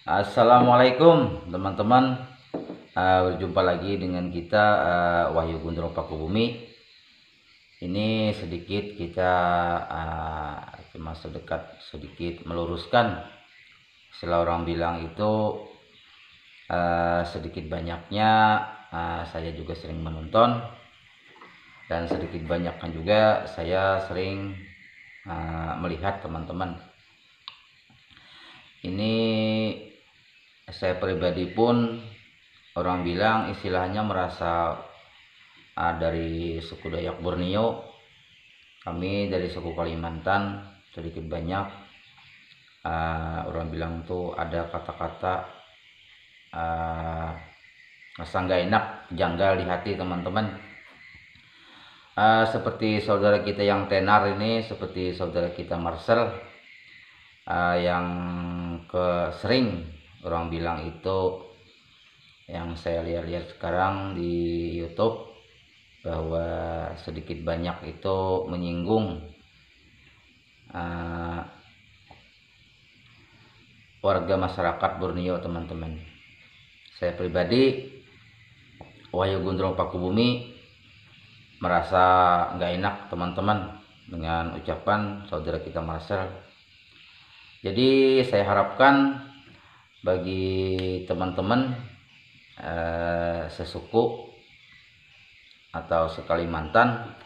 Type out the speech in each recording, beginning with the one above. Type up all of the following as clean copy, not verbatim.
Assalamualaikum teman-teman. Berjumpa lagi dengan kita, Wahyu Gundro Pakubumi. Ini sedikit kita cuma sedikit meluruskan. Istilah orang bilang itu sedikit banyaknya saya juga sering menonton, dan sedikit banyaknya juga saya sering melihat teman-teman. Ini saya pribadi pun orang bilang istilahnya merasa dari suku Dayak Borneo, kami dari suku Kalimantan. Sedikit banyak orang bilang tuh ada kata-kata rasa nggak enak, janggal di hati teman-teman. Seperti saudara kita yang tenar ini, seperti saudara kita Marcel yang sering orang bilang itu, yang saya lihat-lihat sekarang di YouTube, bahwa sedikit banyak itu menyinggung warga masyarakat Borneo teman-teman. Saya pribadi, Wahyu Gundro Pakubumi, merasa nggak enak teman-teman dengan ucapan saudara kita Marcel. Jadi saya harapkan bagi teman-teman sesuku atau sekalimantan,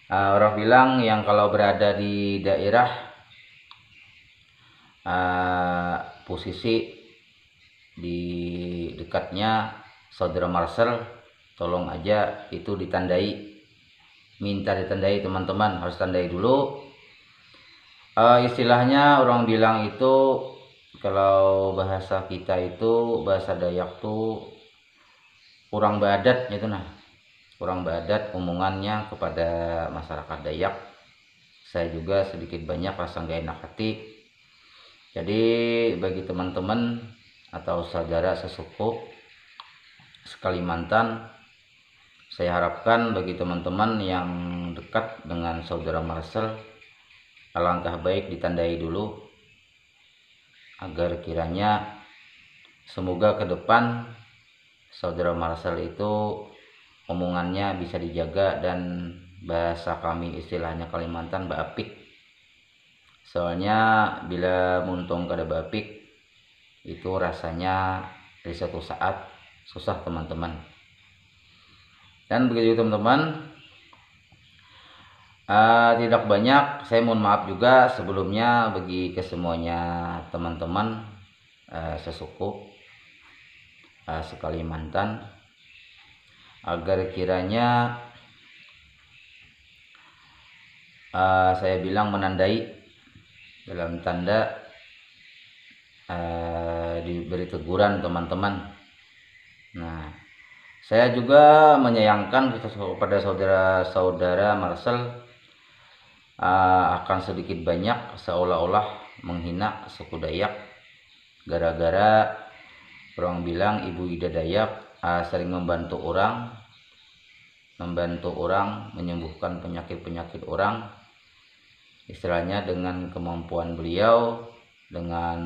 orang bilang yang kalau berada di daerah posisi di dekatnya saudara Marcel, tolong aja itu ditandai, minta ditandai teman-teman, harus tandai dulu. Istilahnya orang bilang itu, kalau bahasa kita itu, bahasa Dayak tuh kurang badat gitu, kurang badat omongannya kepada masyarakat Dayak. Saya juga sedikit banyak rasa gak enak hati. Jadi bagi teman-teman atau saudara sesuku sekalimantan, saya harapkan bagi teman-teman yang dekat dengan saudara Marcel, alangkah baik ditandai dulu, agar kiranya semoga ke depan saudara Marcel itu omongannya bisa dijaga, dan bahasa kami istilahnya Kalimantan baapik. Soalnya bila muntung kada baapik itu rasanya di suatu saat susah teman-teman. Dan begitu teman-teman, tidak banyak, saya mohon maaf juga sebelumnya bagi kesemuanya teman-teman sesuku sekalimantan, agar kiranya saya bilang menandai dalam tanda diberi teguran teman-teman. Nah, saya juga menyayangkan kepada saudara-saudara Marcel akan sedikit banyak seolah-olah menghina suku Dayak, gara-gara orang bilang Ibu Ida Dayak sering membantu orang menyembuhkan penyakit-penyakit orang, istilahnya dengan kemampuan beliau, dengan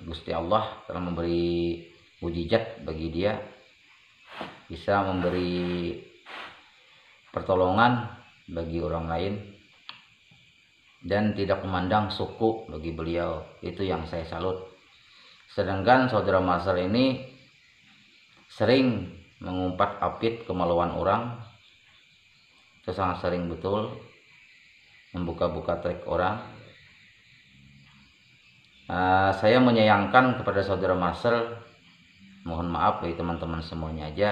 Gusti Allah telah memberi mujizat bagi dia, bisa memberi pertolongan bagi orang lain, dan tidak memandang suku bagi beliau. Itu yang saya salut. Sedangkan saudara Marcel ini sering mengumpat apit kemaluan orang, itu sangat sering betul, membuka-buka trek orang. Saya menyayangkan kepada saudara Marcel, mohon maaf bagi teman-teman semuanya aja.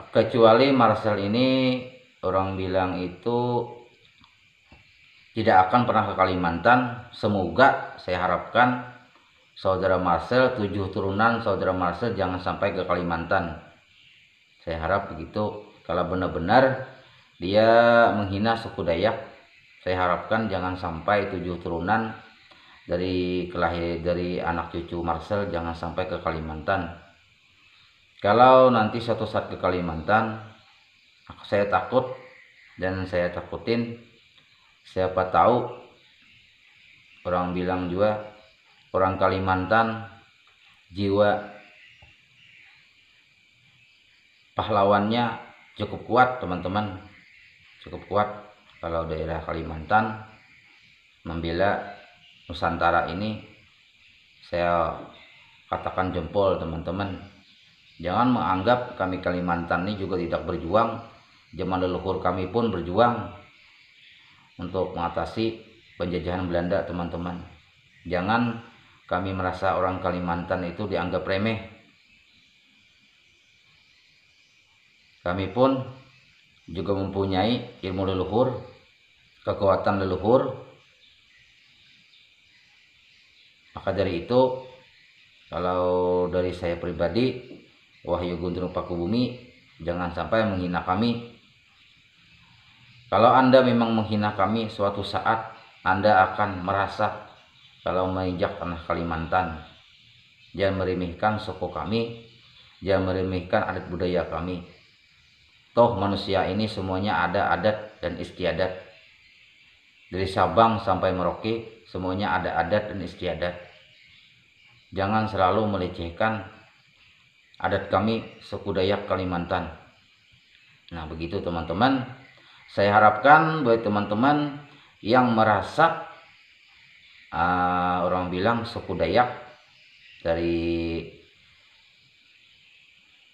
Kecuali Marcel ini orang bilang itu tidak akan pernah ke Kalimantan. Semoga saya harapkan saudara Marcel, 7 turunan saudara Marcel jangan sampai ke Kalimantan. Saya harap begitu. Kalau benar-benar dia menghina suku Dayak, saya harapkan jangan sampai 7 turunan dari anak cucu Marcel jangan sampai ke Kalimantan. Kalau nanti suatu saat ke Kalimantan, saya takut, dan saya takutin, siapa tahu orang bilang juga orang Kalimantan jiwa pahlawannya cukup kuat teman-teman, cukup kuat. Kalau daerah Kalimantan membela Nusantara ini, saya katakan jempol teman-teman. Jangan menganggap kami Kalimantan ini juga tidak berjuang. Zaman leluhur kami pun berjuang untuk mengatasi penjajahan Belanda teman-teman. Jangan kami merasa orang Kalimantan itu dianggap remeh. Kami pun juga mempunyai ilmu leluhur, kekuatan leluhur. Maka dari itu, kalau dari saya pribadi, Wahyu Guntur Pakubumi, jangan sampai menghina kami. Kalau Anda memang menghina kami, suatu saat Anda akan merasa kalau menginjak tanah Kalimantan. Jangan meremehkan suku kami, jangan meremehkan adat budaya kami. Toh manusia ini semuanya ada adat dan istiadat. Dari Sabang sampai Merauke semuanya ada adat dan istiadat. Jangan selalu melecehkan adat kami suku Dayak Kalimantan. Nah begitu teman-teman. Saya harapkan buat teman-teman yang merasa orang bilang suku Dayak dari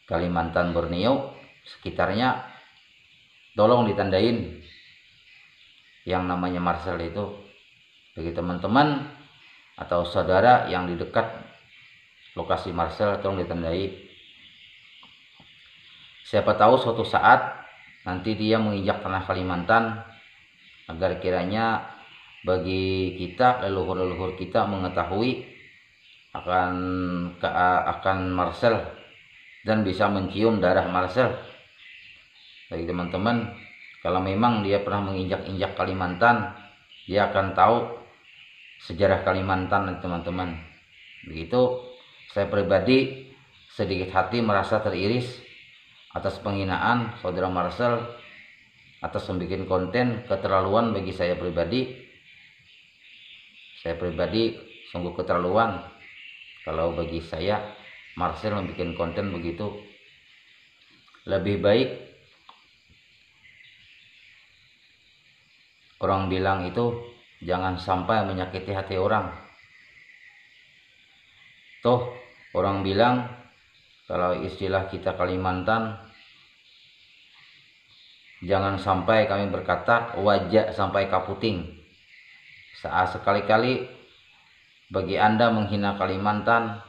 Kalimantan, Borneo sekitarnya, tolong ditandain yang namanya Marcel itu. Bagi teman-teman atau saudara yang di dekat lokasi Marcel, tolong ditandai. Siapa tahu suatu saat nanti dia menginjak tanah Kalimantan, agar kiranya bagi kita, leluhur-leluhur kita mengetahui akan Marcel dan bisa mencium darah Marcel. Bagi teman-teman, kalau memang dia pernah menginjak-injak Kalimantan, dia akan tahu sejarah Kalimantan teman-teman. Begitu, saya pribadi sedikit hati merasa teriris atas penghinaan saudara Marcel, atas membuat konten keterlaluan. Bagi saya pribadi sungguh keterlaluan kalau bagi saya Marcel membuat konten begitu. Lebih baik orang bilang itu jangan sampai menyakiti hati orang. Toh orang bilang kalau istilah kita Kalimantan, jangan sampai kami berkata wajah sampai kaputing. Saat sekali-kali bagi Anda menghina Kalimantan,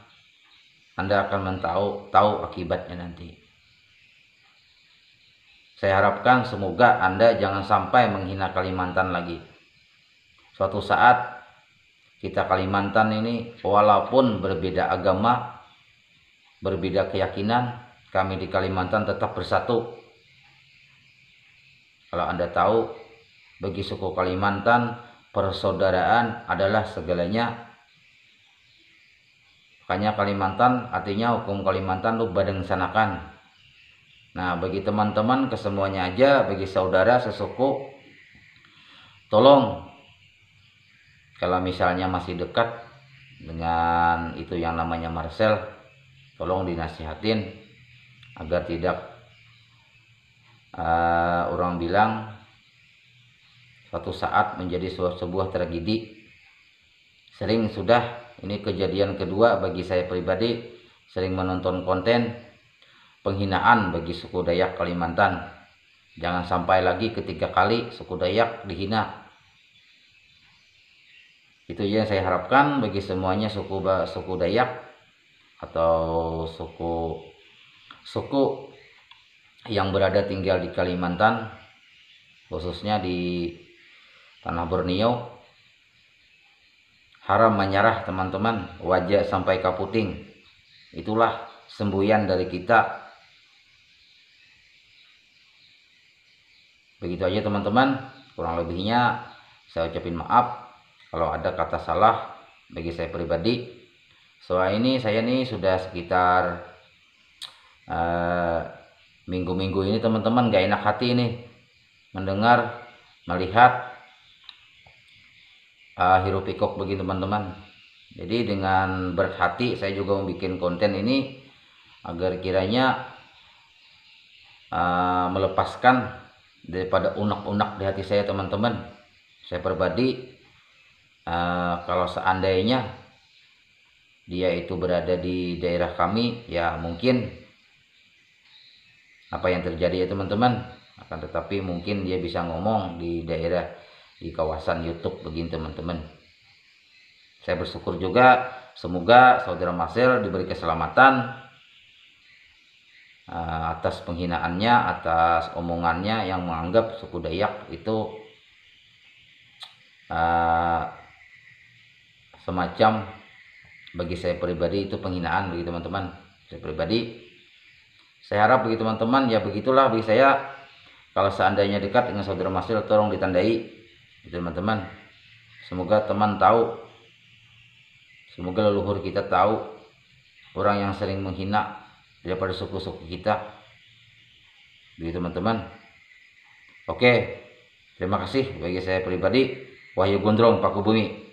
Anda akan tahu akibatnya nanti. Saya harapkan semoga Anda jangan sampai menghina Kalimantan lagi. Suatu saat kita Kalimantan ini walaupun berbeda agama, berbeda keyakinan, kami di Kalimantan tetap bersatu. Kalau Anda tahu, bagi suku Kalimantan persaudaraan adalah segalanya. Makanya Kalimantan artinya hukum Kalimantan lu badeng sanakan. Nah bagi teman-teman kesemuanya aja, bagi saudara sesuku, tolong kalau misalnya masih dekat dengan itu yang namanya Marcel, tolong dinasihatin agar tidak orang bilang suatu saat menjadi sebuah tragedi. Sering sudah, ini kejadian kedua bagi saya pribadi, sering menonton konten penghinaan bagi suku Dayak Kalimantan. Jangan sampai lagi ketiga kali suku Dayak dihina. Itu yang saya harapkan bagi semuanya suku Dayak atau suku yang berada tinggal di Kalimantan, khususnya di tanah Borneo. Haram menyerah teman-teman, wajah sampai kaputing. Itulah semboyan dari kita. Begitu aja teman-teman, kurang lebihnya saya ucapin maaf kalau ada kata salah bagi saya pribadi. Soal ini saya nih sudah sekitar minggu-minggu ini teman-teman gak enak hati nih mendengar, melihat hirup pikuk bagi teman-teman. Jadi dengan berat hati saya juga membuat konten ini agar kiranya melepaskan daripada unek-unek di hati saya teman-teman. Saya pribadi kalau seandainya dia itu berada di daerah kami, ya mungkin apa yang terjadi ya teman-teman, akan tetapi mungkin dia bisa ngomong di daerah, di kawasan YouTube begini teman-teman. Saya bersyukur juga, semoga saudara Marcel diberi keselamatan atas penghinaannya, atas omongannya yang menganggap suku Dayak itu semacam, bagi saya pribadi itu penghinaan bagi teman-teman. Saya pribadi, saya harap bagi teman-teman, ya begitulah bagi saya. Kalau seandainya dekat dengan saudara Marcel, tolong ditandai teman-teman. Semoga teman tahu, semoga leluhur kita tahu orang yang sering menghina daripada suku-suku kita, begitu teman-teman. Oke, terima kasih. Bagi saya pribadi, Wahyu Gondrong, Paku Bumi.